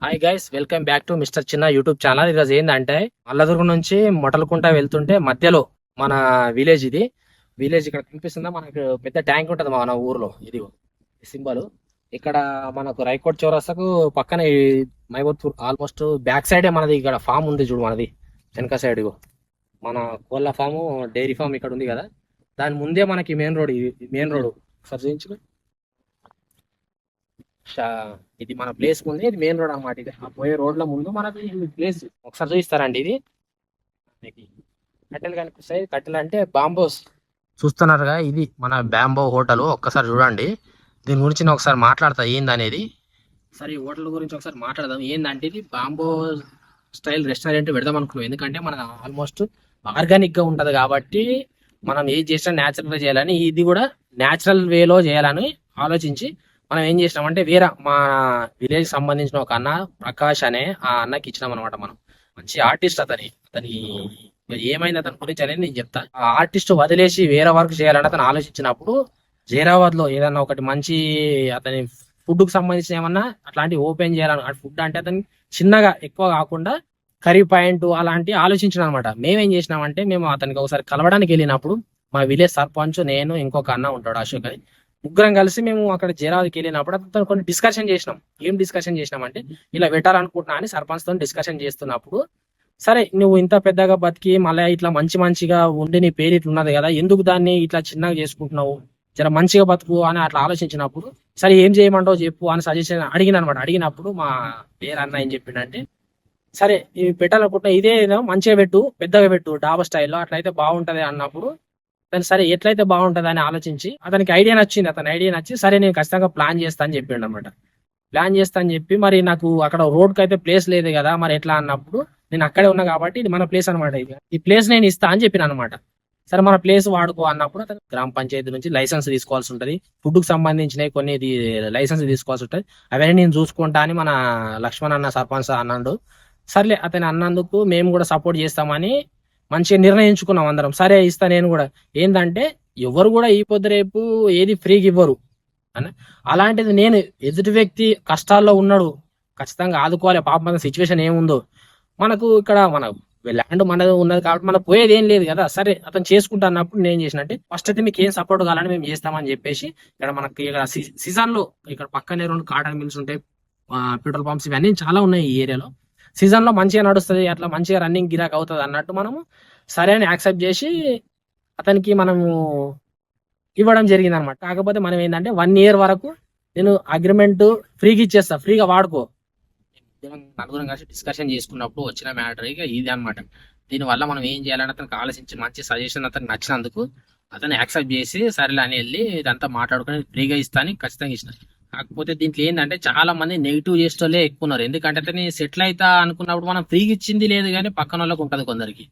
Hi guys, welcome back to mister చిన్న YouTube channel. ఈరోజు ఏంటంటే మల్లదుర్గం నుంచి మొటలకుంట వెళ్తుంటే మధ్యలో మన విలేజ్ ఇది. విలేజ్ ఇక్కడ కనిపిస్తుందా మనకు? పెద్ద ట్యాంక్ ఉంటుంది మన ఊర్లో. ఇది సింబల్. ఇక్కడ మనకు రైకోట్ చౌరస్తాకు పక్కన మైబత్పూర్ ఆల్మోస్ట్ బ్యాక్ సైడే మనది. ఇక్కడ ఫామ్ ఉంది చూడు మనది, వెనక సైడ్ మన కోళ్ళ ఫాము, డైరీ ఫామ్ ఇక్కడ ఉంది కదా. దాని ముందే మనకి మెయిన్ రోడ్. ఇది మెయిన్ రోడ్ ఒకసారి చూపించు. ఇది మన ప్లేస్ ముందు, ఇది మెయిన్ రోడ్ అనమాట. ఇది ఆ పోయే రోడ్ల ముందు మనకి ప్లేస్ ఒకసారి చూపిస్తారండి. ఇది కట్టెలు కనిపిస్తాయి. కట్టెలు అంటే బాంబోస్ చూస్తున్నారుగా. ఇది మన బ్యాంబో హోటల్. ఒక్కసారి చూడండి. దీని గురించి నేను ఒకసారి మాట్లాడతా ఏందనేది. సరే, ఈ హోటల్ గురించి ఒకసారి మాట్లాడదాం. ఏందంటే ఇది బాంబో స్టైల్ రెస్టారెంట్ పెడదాం అనుకున్నాం. ఎందుకంటే మన ఆల్మోస్ట్ ఆర్గానిక్ గా ఉంటది కాబట్టి మనం ఏది చేసినా న్యాచురల్ గా చేయాలని, ఇది కూడా న్యాచురల్ వేలో చేయాలని ఆలోచించి మనం ఏం చేసినామంటే వేరే మా విలేజ్ సంబంధించిన ఒక అన్న ప్రకాష్ అనే ఆ అన్నకి ఇచ్చినాం అనమాట. మనం మంచి ఆర్టిస్ట్. అతని ఏమైంది అతని గురించి అనేది నేను చెప్తా. ఆ ఆర్టిస్ట్ వదిలేసి వేరే వర్క్ చేయాలని అతను ఆలోచించినప్పుడు జైరాబాద్ లో ఏదన్నా ఒకటి మంచి అతని ఫుడ్ కు సంబంధించిన ఏమన్నా అట్లాంటివి ఓపెన్ చేయాలని. ఫుడ్ అంటే అతని చిన్నగా ఎక్కువ కాకుండా కర్రీ పాయింట్ అలాంటి ఆలోచించిన అనమాట. మేమేం చేసినామంటే మేము అతనికి ఒకసారి కలవడానికి వెళ్ళినప్పుడు మా విలేజ్ సర్పంచ్, నేను, ఇంకొక అన్న ఉంటాడు అశోక్ అని, ముగ్గురం కలిసి మేము అక్కడ జైరాబాద్కి వెళ్ళినప్పుడు అతను కొన్ని డిస్కషన్ చేసినాం. ఏం డిస్కషన్ చేసినామంటే ఇలా పెట్టాలనుకుంటున్నా అని సర్పంచ్ తో డిస్కషన్ చేస్తున్నప్పుడు, సరే నువ్వు ఇంత పెద్దగా బతికి మళ్ళీ ఇట్లా మంచిగా ఉండి నీ పేరు ఇట్లా ఉన్నది కదా, ఎందుకు దాన్ని ఇట్లా చిన్నగా చేసుకుంటున్నావు, జర మంచిగా బతుకు అని అట్లా ఆలోచించినప్పుడు, సరే ఏం చేయమంటావు చెప్పు అని సజెషన్ అడిగిన అనమాట. అడిగినప్పుడు మా పేరు అన్న ఏం చెప్పిండంటే, సరే ఇవి పెట్టాలనుకుంటున్నా, ఇదే మంచిగా పెట్టు, పెద్దగా పెట్టు, డాబా స్టైల్లో, అట్లయితే బాగుంటది అన్నప్పుడు దాన్ని సరే ఎట్లయితే బాగుంటది అని ఆలోచించి అతనికి ఐడియా నచ్చింది. అతని ఐడియా నచ్చి సరే నేను ఖచ్చితంగా ప్లాన్ చేస్తా అని చెప్పిండు అనమాట. ప్లాన్ చేస్తా అని చెప్పి, మరి నాకు అక్కడ రోడ్ కి అయితే ప్లేస్ లేదు కదా, మరి ఎట్లా అన్నప్పుడు నేను అక్కడే ఉన్నా కాబట్టి ఇది మన ప్లేస్ అనమాట. ఈ ప్లేస్ నేను ఇస్తా అని చెప్పిన అనమాట. సరే మన ప్లేస్ వాడుకో అన్నప్పుడు అతను గ్రామ పంచాయతీ నుంచి లైసెన్స్ తీసుకోవాల్సి ఉంటుంది. ఫుడ్ కు సంబంధించినవి కొన్ని లైసెన్స్ తీసుకోవాల్సి ఉంటుంది. అవన్నీ నేను చూసుకుంటా అని మన లక్ష్మణ్ అన్న సర్పంచ్ అన్నాడు. సర్లే అతను అన్నందుకు మేము కూడా సపోర్ట్ చేస్తామని మంచిగా నిర్ణయించుకున్నాం అందరం. సరే ఇస్తా నేను కూడా. ఏంటంటే ఎవరు కూడా ఈ పొద్దు రేపు ఏది ఫ్రీగా ఇవ్వరు అని, అలాంటిది నేను ఎదుటి వ్యక్తి కష్టాల్లో ఉన్నాడు, ఖచ్చితంగా ఆదుకోవాలి. పాపం మన సిచ్యువేషన్ ఏముందో, మనకు ఇక్కడ మన ల్యాండ్ మనది ఉన్నది కాబట్టి మనకు పోయేది ఏం లేదు కదా. సరే అతను చేసుకుంటా అన్నప్పుడు నేను చేసినట్టే ఫస్ట్ అయితే మీకు ఏం సపోర్ట్ కావాలని మేము చేస్తామని చెప్పేసి, ఇక్కడ మనకి ఇక్కడ సీజన్ లో ఇక్కడ పక్కనే 2 కాటన్ మిల్స్ ఉంటాయి, పెట్రోల్ పంప్స్ ఇవన్నీ చాలా ఉన్నాయి ఈ ఏరియాలో. సీజన్ లో మంచిగా నడుస్తుంది, అట్లా మంచిగా రన్నింగ్ గిరాక్ అవుతుంది అన్నట్టు మనము సరే అని యాక్సెప్ట్ చేసి అతనికి మనము ఇవ్వడం జరిగింది అనమాట. కాకపోతే మనం ఏంటంటే 1 year వరకు నేను అగ్రిమెంట్ ఫ్రీగా ఇచ్చేస్తా, ఫ్రీగా వాడుకో. నలుగురం కలిసి డిస్కషన్ చేసుకున్నప్పుడు వచ్చిన మ్యాటర్ ఇక ఇది అనమాట. దీనివల్ల మనం ఏం చేయాలని అతనికి ఆలోచించి మంచి సజెషన్ అతనికి నచ్చినందుకు అతను యాక్సెప్ట్ చేసి సరేలే అని వెళ్ళి ఇదంతా మాట్లాడుకుని ఫ్రీగా ఇస్తాను ఖచ్చితంగా ఇచ్చిన. కాకపోతే దీంట్లో ఏంటంటే చాలా మంది నెగిటివ్ చేసేటోళ్ళే ఎక్కువ ఉన్నారు. ఎందుకంటే అతని సెటిల్ అవుతా అనుకున్నప్పుడు మనం ఫ్రీగా ఇచ్చింది లేదు కానీ పక్కన వాళ్ళకి ఉంటుంది కొందరికి,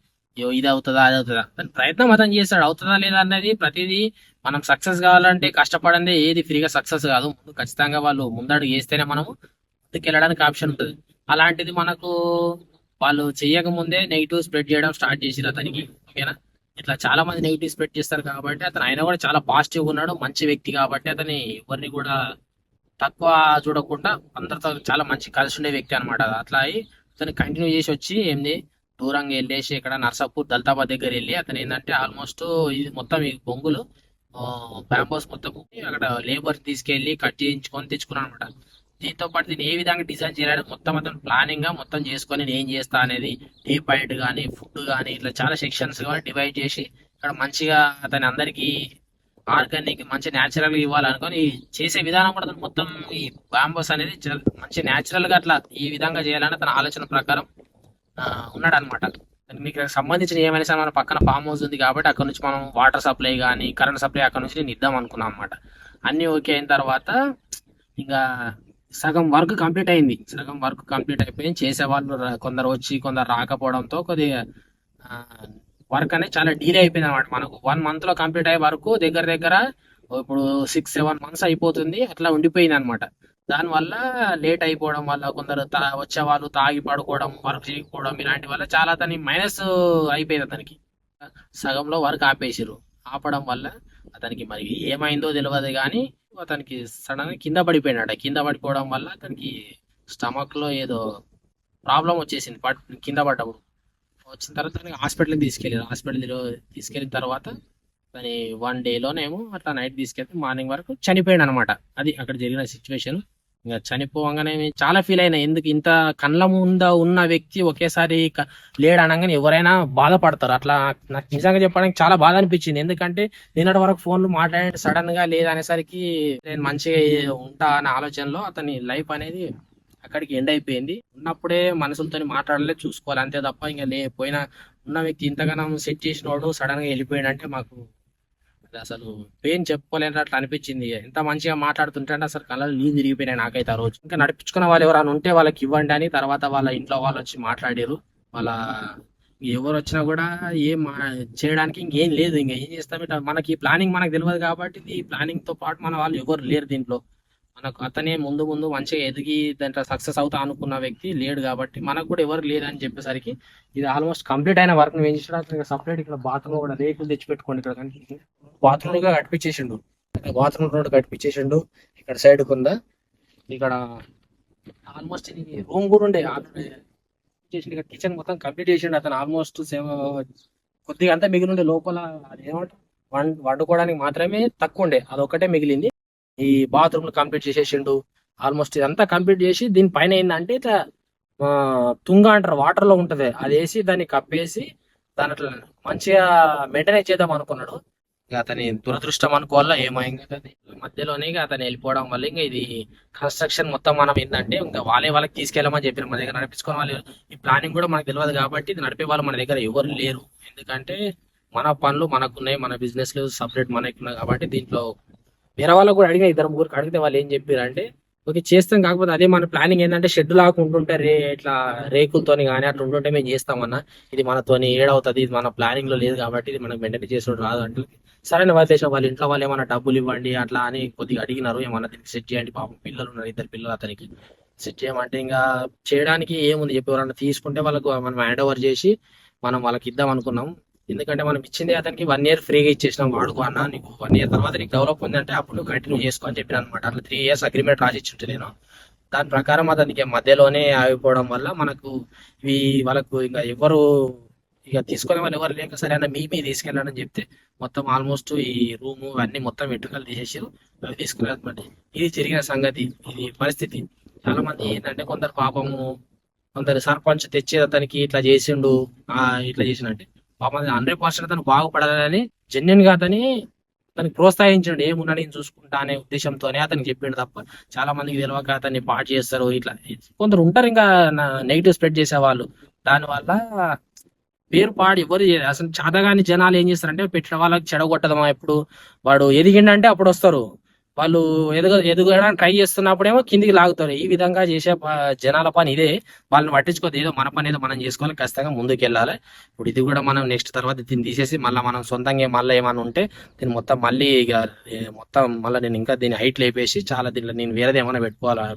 ఇది అవుతుందా అది అవుతుందా. ప్రయత్నం అతను చేస్తాడు, అవుతుందా లేదా అన్నది ప్రతిదీ. మనం సక్సెస్ కావాలంటే కష్టపడందే ఏది ఫ్రీగా సక్సెస్ కాదు. ముందు ఖచ్చితంగా వాళ్ళు ముందడుగు చేస్తేనే మనము ముందుకు వెళ్ళడానికి ఆప్షన్ ఉంటుంది. అలాంటిది మనకు వాళ్ళు చెయ్యక ముందే నెగిటివ్ స్ప్రెడ్ చేయడం స్టార్ట్ చేసిరు అతనికి. ఓకేనా, ఇట్లా చాలా మంది నెగిటివ్ స్ప్రెడ్ చేస్తారు కాబట్టి అతను ఆయన కూడా చాలా పాజిటివ్ ఉన్నాడు, మంచి వ్యక్తి కాబట్టి అతని ఎవరిని కూడా తక్కువ చూడకుండా అందరితో చాలా మంచి కలిసి ఉండే వ్యక్తి అనమాట. అట్లా అయి అతను కంటిన్యూ చేసి వచ్చి ఏంది దూరంగా వెళ్ళేసి ఇక్కడ నర్సాపూర్ దల్తాబాద్ దగ్గర వెళ్ళి అతను ఏంటంటే ఆల్మోస్ట్ ఇది మొత్తం ఈ బొంగులు బ్యాంబోస్ మొత్తం అక్కడ లేబర్ తీసుకెళ్లి కట్ చేయించుకొని తెచ్చుకున్నాను అనమాట. దీంతో పాటు దీన్ని ఏ విధంగా డిజైన్ చేయాలని మొత్తం అతను ప్లానింగ్ గా మొత్తం చేసుకొని నేను ఏం చేస్తా అనేది టీ పాయింట్ కానీ ఫుడ్ కానీ ఇట్లా చాలా సెక్షన్స్ గా డివైడ్ చేసి ఇక్కడ మంచిగా అతని అందరికి ఆర్గానిక్ మంచి న్యాచురల్ గా ఇవ్వాలనుకొని చేసే విధానం కూడా మొత్తం ఈ బాంబోస్ అనేది మంచి న్యాచురల్ గా అట్లా ఈ విధంగా చేయాలని తన ఆలోచన ప్రకారం ఉన్నాడు అనమాట. మీకు సంబంధించిన ఏమైనా సరే మన పక్కన ఫామ్ హౌస్ ఉంది కాబట్టి అక్కడ నుంచి మనం వాటర్ సప్లై కానీ కరెంట్ సప్లై అక్కడ నుంచి నేను ఇద్దాం అనుకున్నాం అనమాట. అన్ని ఓకే అయిన తర్వాత ఇంకా సగం వర్క్ కంప్లీట్ అయింది. సగం వర్క్ కంప్లీట్ అయిపోయింది. చేసేవాళ్ళు కొందరు వచ్చి కొందరు రాకపోవడంతో కొద్దిగా వర్క్ అనేది చాలా డిలే అయిపోయింది అనమాట. మనకు 1 month లో కంప్లీట్ అయ్యే వరకు దగ్గర ఇప్పుడు 6-7 months అయిపోతుంది. అట్లా ఉండిపోయింది అనమాట. దానివల్ల లేట్ అయిపోవడం వల్ల కొందరు వచ్చే వాళ్ళు తాగి పడుకోవడం, వర్క్ చేయకపోవడం ఇలాంటి వల్ల చాలా అతని మైనస్ అయిపోయింది. అతనికి సగంలో వర్క్ ఆపేసిరు. ఆపడం వల్ల అతనికి మరి ఏమైందో తెలియదు కానీ అతనికి సడన్ గా కింద పడిపోయినాడు. కింద పడిపోవడం వల్ల అతనికి స్టమక్ లో ఏదో ప్రాబ్లం వచ్చేసింది, కింద పడ్డప్పుడు. వచ్చిన తర్వాత హాస్పిటల్కి తీసుకెళ్ళారు. హాస్పిటల్ తీసుకెళ్ళిన తర్వాత దాని 1 డేలోనేమో అట్లా నైట్ తీసుకెళ్తే మార్నింగ్ వరకు చనిపోయాడు అనమాట. అది అక్కడ జరిగిన సిచ్యువేషన్. ఇంకా చనిపోగానే చాలా ఫీల్ అయినా, ఎందుకు ఇంత కళ్ళ ముంద ఉన్న వ్యక్తి ఒకేసారి లేడు అనగానే ఎవరైనా బాధపడతారు. అట్లా నాకు నిజంగా చెప్పడానికి చాలా బాధ అనిపించింది. ఎందుకంటే నిన్నటి వరకు ఫోన్లు మాట్లాడి సడన్ గా లేదనేసరికి నేను మంచిగా ఉంటా అనే ఆలోచనలో అతని లైఫ్ అనేది అక్కడికి ఎండ్ అయిపోయింది. ఉన్నప్పుడే మనుషులతో మాట్లాడలే చూసుకోవాలి అంతే తప్ప ఇంకా పోయిన ఉన్న వ్యక్తి ఇంతగానం సెట్ చేసినోడు సడన్ గా వెళ్ళిపోయాడంటే మాకు అది అసలు పెయిన్ చెప్పుకోలేని అట్లా అనిపించింది. ఎంత మంచిగా మాట్లాడుతుంటే అసలు కళ్ళలో నీళ్ళు తిరిగిపోయినాయి నాకైతే ఆ రోజు. ఇంకా నడిపించుకున్న వాళ్ళు ఎవరైనా ఉంటే వాళ్ళకి ఇవ్వండి అని తర్వాత వాళ్ళ ఇంట్లో వాళ్ళు వచ్చి మాట్లాడారు. వాళ్ళ ఎవరు వచ్చినా కూడా ఏం చేయడానికి ఇంకేం లేదు. ఇంకా ఏం చేస్తాం, ఇట్లా మనకి ప్లానింగ్ మనకు తెలియదు కాబట్టి ఈ ప్లానింగ్ తో పాటు మన వాళ్ళు ఎవరు లేరు దీంట్లో. మనకు అతనే ముందు ముందు మంచిగా ఎదిగి దాంట్లో సక్సెస్ అవుతా అనుకున్న వ్యక్తి లేడు కాబట్టి మనకు కూడా ఎవరు లేదని చెప్పేసరికి ఇది ఆల్మోస్ట్ కంప్లీట్ అయిన వర్క్ ఏం చేసాడు, అతను సపరేట్ ఇక్కడ బాత్రూమ్ కూడా రేకులు తెచ్చిపెట్టుకోండి. ఇక్కడ కానీ బాత్రూమ్ గా కట్టించేసిండు, బాత్రూమ్ రోడ్ కట్టించేసిండు. ఇక్కడ సైడ్ కుందా ఇక్కడ ఆల్మోస్ట్ ఇది రూమ్ కూడా ఉండే ఆల్రెడీ చేసిండు. కిచెన్ మొత్తం కంప్లీట్ చేసిండు అతను. ఆల్మోస్ట్ కొద్దిగా అంతా మిగిలి ఉండే లోపల అది ఏమంటారు వండుకోవడానికి మాత్రమే తక్కువ ఉండే, అదొక్కటే మిగిలింది. ఈ బాత్రూమ్ కంప్లీట్ చేసేసిండు. ఆల్మోస్ట్ ఇదంతా కంప్లీట్ చేసి దీనిపైన ఏంటంటే ఇట్లా తుంగ అంటారు, వాటర్ లో ఉంటది, అది వేసి దాన్ని కప్పేసి దాని అట్లా మంచిగా మెయింటైన్ చేద్దాం అనుకున్నాడు. ఇక అతని దురదృష్టం అనుకోవాలా ఏమో, ఇంకా మధ్యలోనే ఇక అతను వెళ్ళిపోవడం వల్ల ఇంకా ఇది కన్స్ట్రక్షన్ మొత్తం మనం ఏంటంటే ఇంకా వాళ్ళకి తీసుకెళ్ళమని చెప్పారు. మన దగ్గర నడిపించుకోవడం వాళ్ళు ఈ ప్లానింగ్ కూడా మనకు తెలియదు కాబట్టి ఇది నడిపే వాళ్ళు మన దగ్గర ఎవరు లేరు. ఎందుకంటే మన పనులు మనకున్నాయి, మన బిజినెస్ సపరేట్ మనకున్నాయి కాబట్టి దీంట్లో వేరే వాళ్ళకు కూడా అడిగిన 2-3 అడిగితే వాళ్ళు ఏం చెప్పారు అంటే ఓకే చేస్తాం, కాకపోతే అదే మన ప్లానింగ్ ఏంటంటే షెడ్ లాగా ఉంటుంటే ఇట్లా రేకులతోని కానీ అట్లా ఉంటుంటే మేము చేస్తామన్నా, ఇది మనతోని ఏడవుతుంది, ఇది మన ప్లానింగ్ లో లేదు కాబట్టి ఇది మనకు మెయింటైన్ చేసుకుంటూ రాదు అంటే సరైన వదిలేసాం. వాళ్ళ ఇంట్లో వాళ్ళు ఏమైనా డబ్బులు ఇవ్వండి అట్లా అని కొద్దిగా అడిగినారు, ఏమన్నా దీనికి సెట్ చేయండి, పాపం పిల్లలు ఉన్నారు, 2 పిల్లలు అతనికి సెట్ చేయమంటే ఇంకా చేయడానికి ఏముంది చెప్పి ఎవరన్నా తీసుకుంటే వాళ్ళకు మనం హ్యాండ్ ఓవర్ చేసి మనం వాళ్ళకి ఇద్దాం అనుకున్నాం. ఎందుకంటే మనం ఇచ్చింది అతనికి 1 year ఫ్రీగా ఇచ్చేసినాం, వాడుకో అన్న, నీకు 1 year తర్వాత నీకు డెవలప్ ఉంది అంటే అప్పుడు కంటిన్యూ చేసుకో అని చెప్పిన అనమాట. అట్లా 3 years అగ్రిమెంట్ రాసిచ్చుంటే నేను దాని ప్రకారం అతనికి మధ్యలోనే ఆగిపోవడం వల్ల మనకు వాళ్ళకు ఇంకా ఎవరు ఇక తీసుకునే వాళ్ళు ఎవరు లేక సరే అన్న మీ తీసుకెళ్ళాలని చెప్తే మొత్తం ఆల్మోస్ట్ ఈ రూము అన్ని మొత్తం వెంట్రుకలు తీసేసి అవి తీసుకున్నారు. ఇది జరిగిన సంగతి, ఇది పరిస్థితి. చాలా మంది ఏంటంటే కొందరు పాపము కొందరు సర్పంచ్ తెచ్చి అతనికి ఇట్లా చేసిండు ఇట్లా చేసినంటే పాపం 100% అతను బాగుపడాలని జెన్యున్ గా అతనికి ప్రోత్సహించండి, ఏమున్నా నేను చూసుకుంటా అనే ఉద్దేశంతోనే అతనికి చెప్పిండు తప్ప చాలా మందికి తెలియక అతన్ని పాటు చేస్తారు. ఇట్లా కొందరు ఉంటారు ఇంకా నెగిటివ్ స్ప్రెడ్ చేసే వాళ్ళు. దానివల్ల పేరు పాడు ఎవరు అసలు చాతగాని జనాలు ఏం చేస్తారంటే పెట్టిన వాళ్ళకి చెడగొట్టదమా, ఎప్పుడు వాడు ఎదిగిండంటే అప్పుడు వస్తారు, వాళ్ళు ఎదుగడానికి ట్రై చేస్తున్నప్పుడేమో కిందికి లాగుతారు. ఈ విధంగా చేసే జనాల పని ఇదే. వాళ్ళని పట్టించుకోదు, ఏదో మన పని ఏదో మనం చేసుకోవాలి, ఖచ్చితంగా ముందుకు వెళ్ళాలి. ఇప్పుడు ఇది కూడా మనం నెక్స్ట్ తర్వాత దీన్ని తీసేసి మళ్ళీ మనం సొంతంగా మళ్ళీ ఏమైనా ఉంటే దీన్ని మొత్తం మళ్ళీ ఇక మొత్తం మళ్ళీ నేను ఇంకా దీన్ని హైట్ లేపేసి చాలా దీంట్లో నేను వేరేది ఏమైనా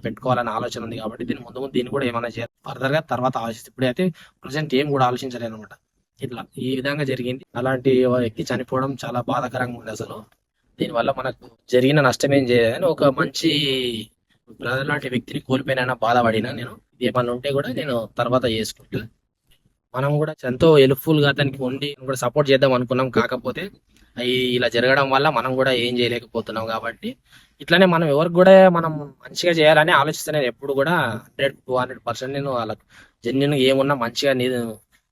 పెట్టుకోవాలని ఆలోచన ఉంది కాబట్టి దీని ముందు దీన్ని కూడా ఏమైనా చేయాలి ఫర్దర్ గా తర్వాత ఆలోచిస్తే. ఇప్పుడైతే ప్రజెంట్ ఏం కూడా ఆలోచించలేదు అనమాట. ఇట్లా ఈ విధంగా జరిగింది. అలాంటి వ్యక్తి చనిపోవడం చాలా బాధాకరంగా ఉంది అసలు. దీనివల్ల మనకు జరిగిన నష్టం ఏం చేయదని ఒక మంచి బ్రదర్ లాంటి వ్యక్తిని కోల్పోయినా బాధపడినా నేను. ఏమన్నా ఉంటే కూడా నేను తర్వాత చేసుకుంటా. మనం కూడా ఎంతో హెల్ప్ఫుల్ గా అతనికి ఉండి కూడా సపోర్ట్ చేద్దాం అనుకున్నాం, కాకపోతే అవి ఇలా జరగడం వల్ల మనం కూడా ఏం చేయలేకపోతున్నాం. కాబట్టి ఇట్లానే మనం ఎవరికి కూడా మనం మంచిగా చేయాలని ఆలోచిస్తే నేను ఎప్పుడు కూడా 100-200% నేను వాళ్ళకు జెన్యున్ ఏమున్నా మంచిగా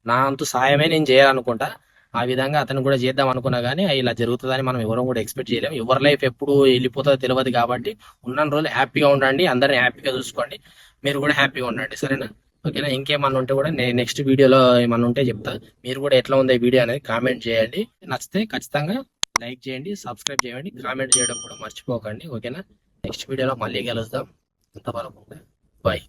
నా అంతు సాయమే నేను చేయాలనుకుంటా. ఆ విధంగా అతను కూడా చేద్దాం అనుకున్నా కానీ ఇలా జరుగుతుందని మనం ఎవరు కూడా ఎక్స్పెక్ట్ చేయలేము. ఎవరి లైఫ్ ఎప్పుడు వెళ్ళిపోతుందో తెలియదు కాబట్టి ఉన్న రోజులు హ్యాపీగా ఉండండి, అందరిని హ్యాపీగా చూసుకోండి, మీరు కూడా హ్యాపీగా ఉండండి, సరేనా? ఓకేనా? ఇంకేమన్నా ఉంటే కూడా నేను నెక్స్ట్ వీడియోలో ఏమన్నా ఉంటే చెప్తా. మీరు కూడా ఎట్లా ఉంది ఈ వీడియో అనేది కామెంట్ చేయండి. నచ్చితే ఖచ్చితంగా లైక్ చేయండి, సబ్స్క్రైబ్ చేయండి, కామెంట్ చేయడం కూడా మర్చిపోకండి. ఓకేనా? నెక్స్ట్ వీడియోలో మళ్ళీ కలుద్దాం. అంతవరకు బాయ్.